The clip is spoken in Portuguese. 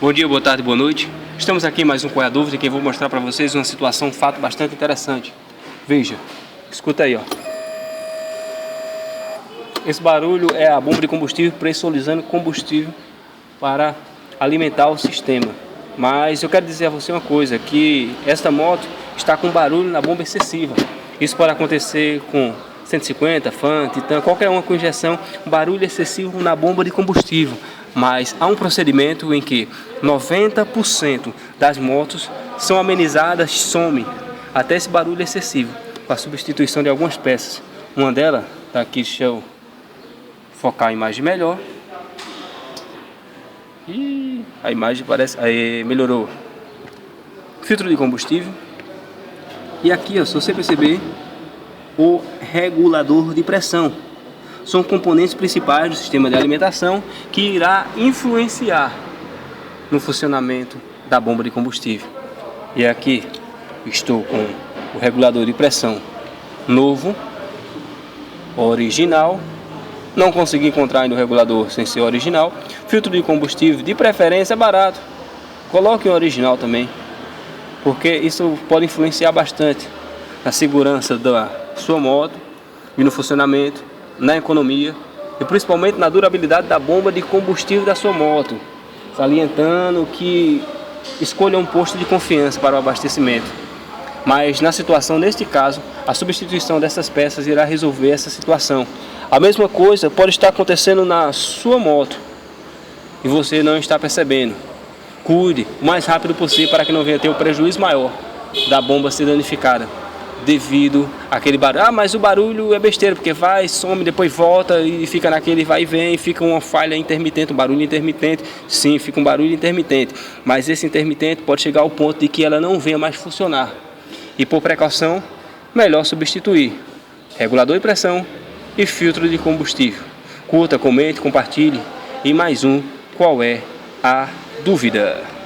Bom dia, boa tarde, boa noite. Estamos aqui em mais um Qual é a Dúvida, que eu vou mostrar para vocês uma situação, um fato bastante interessante. Veja, escuta aí, ó. Esse barulho é a bomba de combustível pressurizando combustível para alimentar o sistema. Mas eu quero dizer a você uma coisa, que esta moto está com barulho na bomba excessiva. Isso pode acontecer com 150, Fan, Titan, qualquer uma com injeção, barulho excessivo na bomba de combustível. Mas há um procedimento em que 90% das motos são amenizadas, some até esse barulho excessivo, com a substituição de algumas peças. Uma delas, tá aqui, deixa eu focar a imagem melhor. E a imagem parece, aí melhorou. Filtro de combustível. E aqui, ó, se você perceber, o regulador de pressão. São componentes principais do sistema de alimentação que irá influenciar no funcionamento da bomba de combustível. E aqui estou com o regulador de pressão novo, original. Não consegui encontrar ainda o regulador sem ser original. Filtro de combustível, de preferência barato. Coloque o original também, porque isso pode influenciar bastante na segurança da sua moto e no funcionamento, na economia e principalmente na durabilidade da bomba de combustível da sua moto. Salientando que escolha um posto de confiança para o abastecimento. Mas na situação, neste caso, a substituição dessas peças irá resolver essa situação. A mesma coisa pode estar acontecendo na sua moto e você não está percebendo. Cuide o mais rápido possível para que não venha ter um prejuízo maior da bomba ser danificada devido àquele barulho. Ah, mas o barulho é besteira, porque vai, some, depois volta e fica naquele vai e vem, fica uma falha intermitente, um barulho intermitente. Sim, fica um barulho intermitente, mas esse intermitente pode chegar ao ponto de que ela não venha mais funcionar. E por precaução, melhor substituir regulador de pressão e filtro de combustível. Curta, comente, compartilhe. E mais um Qual é a Dúvida?